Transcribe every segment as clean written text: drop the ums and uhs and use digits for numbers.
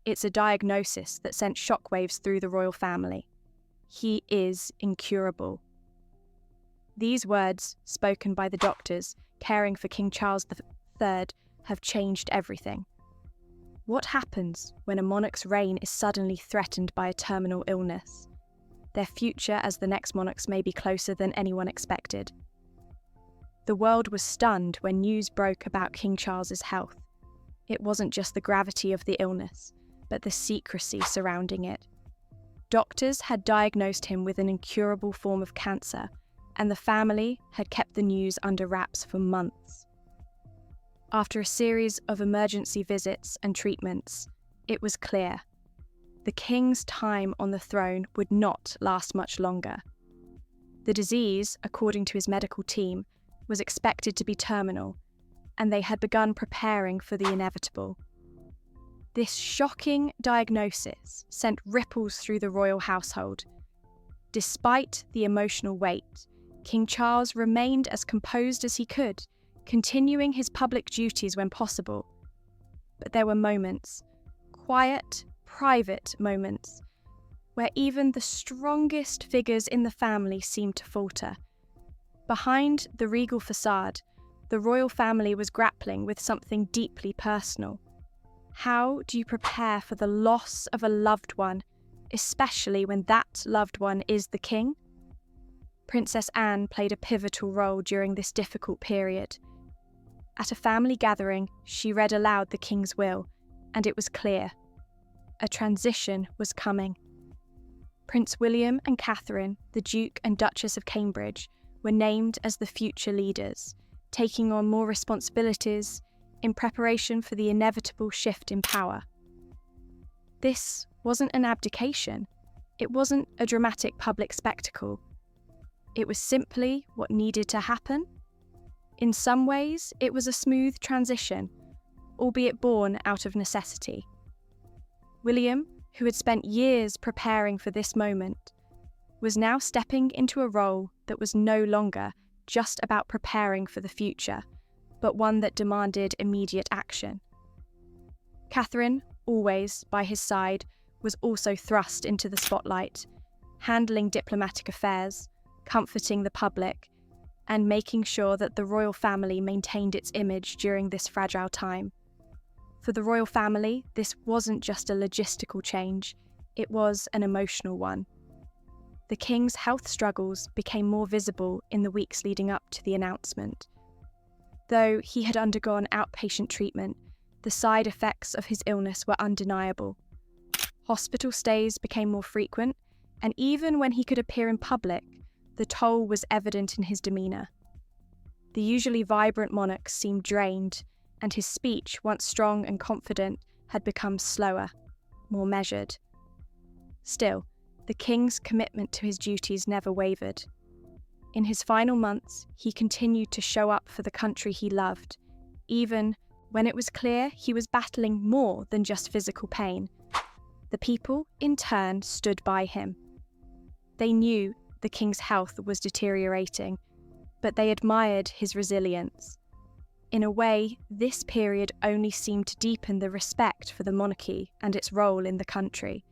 It's a diagnosis that sent shockwaves through the royal family. He is incurable. These words, spoken by the doctors caring for King Charles III, have changed everything. What happens when a monarch's reign is suddenly threatened by a terminal illness? Their future as the next monarchs may be closer than anyone expected. The world was stunned when news broke about King Charles's health. It wasn't just the gravity of the illness, but the secrecy surrounding it. Doctors had diagnosed him with an incurable form of cancer, and the family had kept the news under wraps for months. After a series of emergency visits and treatments, it was clear. The king's time on the throne would not last much longer. The disease, according to his medical team, was expected to be terminal, and they had begun preparing for the inevitable. This shocking diagnosis sent ripples through the royal household. Despite the emotional weight, King Charles remained as composed as he could, continuing his public duties when possible. But there were moments, quiet, private moments, where even the strongest figures in the family seemed to falter. Behind the regal facade, the royal family was grappling with something deeply personal. How do you prepare for the loss of a loved one, especially when that loved one is the king? Princess Anne played a pivotal role during this difficult period. At a family gathering, she read aloud the king's will, and it was clear. A transition was coming. Prince William and Catherine, the Duke and Duchess of Cambridge, were named as the future leaders, taking on more responsibilities in preparation for the inevitable shift in power. This wasn't an abdication. It wasn't a dramatic public spectacle. It was simply what needed to happen. In some ways, it was a smooth transition, albeit born out of necessity. William, who had spent years preparing for this moment, was now stepping into a role that was no longer just about preparing for the future, but one that demanded immediate action. Catherine, always by his side, was also thrust into the spotlight, handling diplomatic affairs, comforting the public, and making sure that the royal family maintained its image during this fragile time. For the royal family, this wasn't just a logistical change, it was an emotional one. The king's health struggles became more visible in the weeks leading up to the announcement. Though he had undergone outpatient treatment, the side effects of his illness were undeniable. Hospital stays became more frequent, and even when he could appear in public, the toll was evident in his demeanour. The usually vibrant monarch seemed drained, and his speech, once strong and confident, had become slower, more measured. Still, the king's commitment to his duties never wavered. In his final months, he continued to show up for the country he loved, even when it was clear he was battling more than just physical pain. The people, in turn, stood by him. They knew the king's health was deteriorating, but they admired his resilience. In a way, this period only seemed to deepen the respect for the monarchy and its role in the country.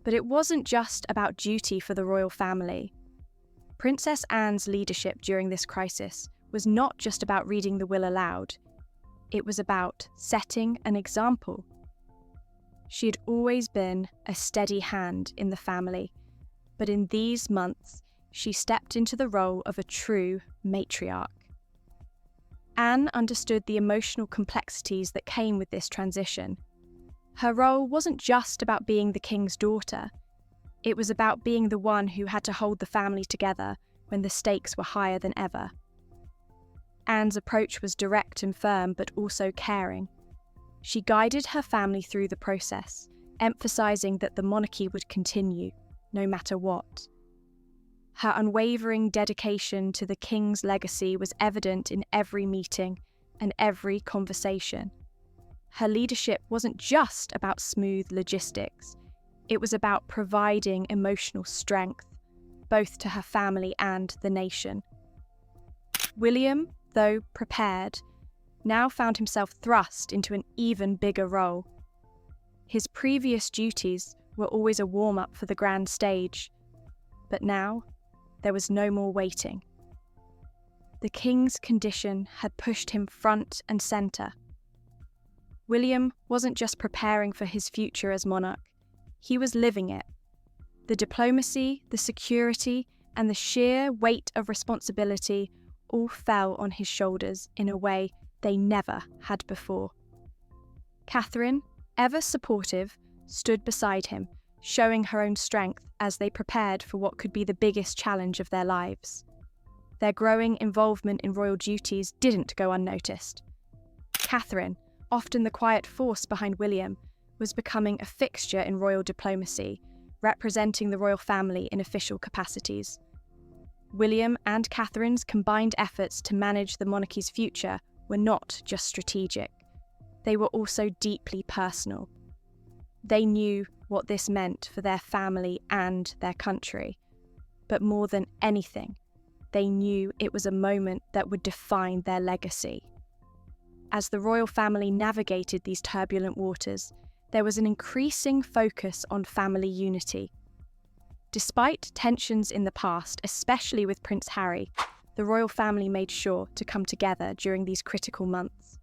But it wasn't just about duty for the royal family. Princess Anne's leadership during this crisis was not just about reading the will aloud. It was about setting an example. She had always been a steady hand in the family, but in these months, she stepped into the role of a true matriarch. Anne understood the emotional complexities that came with this transition. Her role wasn't just about being the king's daughter. It was about being the one who had to hold the family together when the stakes were higher than ever. Anne's approach was direct and firm, but also caring. She guided her family through the process, emphasising that the monarchy would continue, no matter what. Her unwavering dedication to the king's legacy was evident in every meeting and every conversation. Her leadership wasn't just about smooth logistics. It was about providing emotional strength, both to her family and the nation. William, though prepared, now found himself thrust into an even bigger role. His previous duties were always a warm-up for the grand stage, but now there was no more waiting. The king's condition had pushed him front and centre. William wasn't just preparing for his future as monarch, he was living it. The diplomacy, the security, and the sheer weight of responsibility all fell on his shoulders in a way they never had before. Catherine, ever supportive, stood beside him, showing her own strength as they prepared for what could be the biggest challenge of their lives. Their growing involvement in royal duties didn't go unnoticed. Catherine, often the quiet force behind William, was becoming a fixture in royal diplomacy, representing the royal family in official capacities. William and Catherine's combined efforts to manage the monarchy's future were not just strategic. They were also deeply personal. They knew what this meant for their family and their country. But more than anything, they knew it was a moment that would define their legacy. As the royal family navigated these turbulent waters, there was an increasing focus on family unity. Despite tensions in the past, especially with Prince Harry, the royal family made sure to come together during these critical months.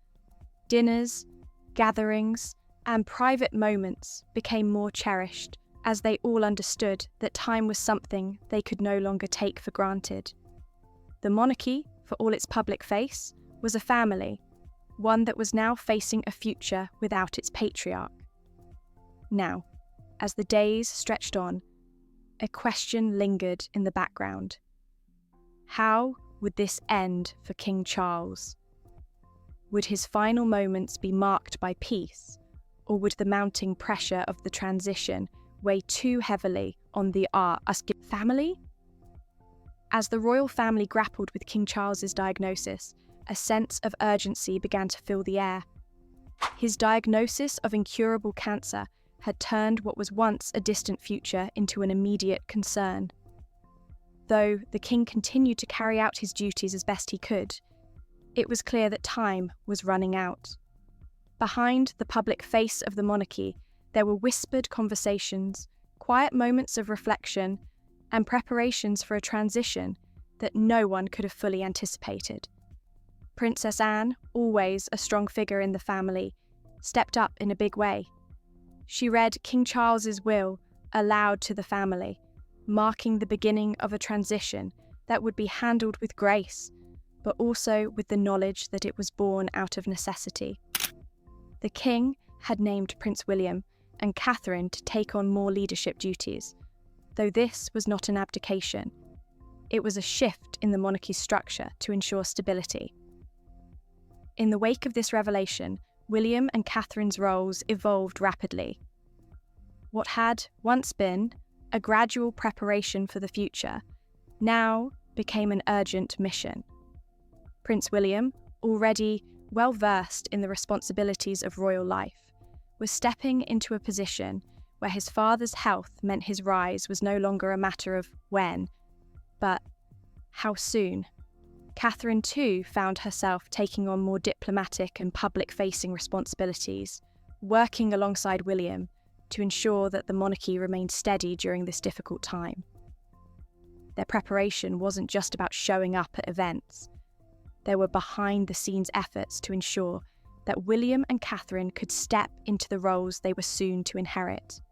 Dinners, gatherings, and private moments became more cherished as they all understood that time was something they could no longer take for granted. The monarchy, for all its public face, was a family, one that was now facing a future without its patriarch. Now, as the days stretched on, a question lingered in the background. How would this end for King Charles? Would his final moments be marked by peace, or would the mounting pressure of the transition weigh too heavily on the family? As the royal family grappled with King Charles's diagnosis, a sense of urgency began to fill the air. His diagnosis of incurable cancer had turned what was once a distant future into an immediate concern. Though the king continued to carry out his duties as best he could, it was clear that time was running out. Behind the public face of the monarchy, there were whispered conversations, quiet moments of reflection, and preparations for a transition that no one could have fully anticipated. Princess Anne, always a strong figure in the family, stepped up in a big way. She read King Charles's will aloud to the family, marking the beginning of a transition that would be handled with grace, but also with the knowledge that it was born out of necessity. The king had named Prince William and Catherine to take on more leadership duties, though this was not an abdication. It was a shift in the monarchy's structure to ensure stability. In the wake of this revelation, William and Catherine's roles evolved rapidly. What had once been a gradual preparation for the future now became an urgent mission. Prince William, already well versed in the responsibilities of royal life, was stepping into a position where his father's health meant his rise was no longer a matter of when, but how soon. Catherine too found herself taking on more diplomatic and public-facing responsibilities, working alongside William to ensure that the monarchy remained steady during this difficult time. Their preparation wasn't just about showing up at events. There were behind-the-scenes efforts to ensure that William and Catherine could step into the roles they were soon to inherit.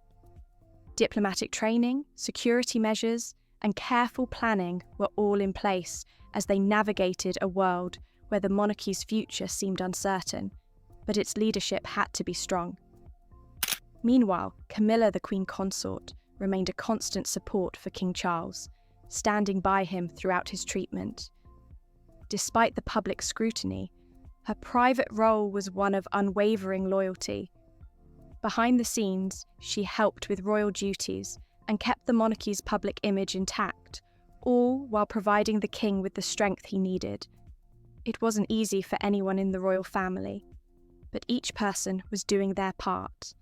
Diplomatic training, security measures, and careful planning were all in place as they navigated a world where the monarchy's future seemed uncertain, but its leadership had to be strong. Meanwhile, Camilla, the Queen Consort, remained a constant support for King Charles, standing by him throughout his treatment. Despite the public scrutiny, her private role was one of unwavering loyalty. Behind the scenes, she helped with royal duties and kept the monarchy's public image intact, all while providing the king with the strength he needed. It wasn't easy for anyone in the royal family, but each person was doing their part.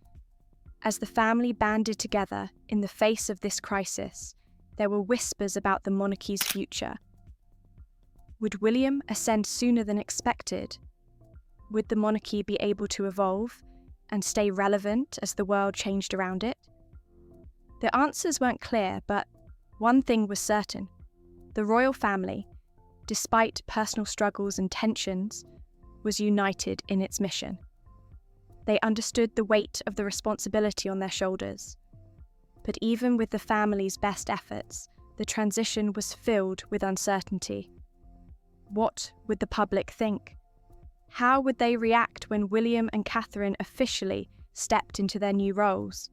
As the family banded together in the face of this crisis, there were whispers about the monarchy's future. Would William ascend sooner than expected? Would the monarchy be able to evolve and stay relevant as the world changed around it? The answers weren't clear, but one thing was certain. The royal family, despite personal struggles and tensions, was united in its mission. They understood the weight of the responsibility on their shoulders. But even with the family's best efforts, the transition was filled with uncertainty. What would the public think? How would they react when William and Catherine officially stepped into their new roles?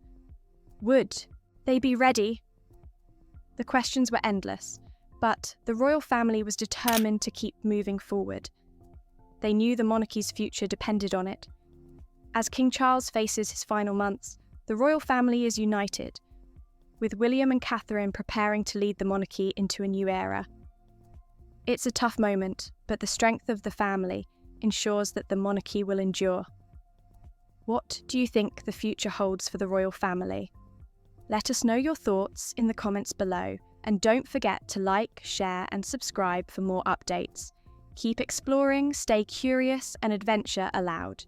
Would they be ready? The questions were endless, but the royal family was determined to keep moving forward. They knew the monarchy's future depended on it. As King Charles faces his final months, the royal family is united, with William and Catherine preparing to lead the monarchy into a new era. It's a tough moment, but the strength of the family ensures that the monarchy will endure. What do you think the future holds for the royal family? Let us know your thoughts in the comments below, and don't forget to like, share, and subscribe for more updates. Keep exploring, stay curious, and adventure allowed.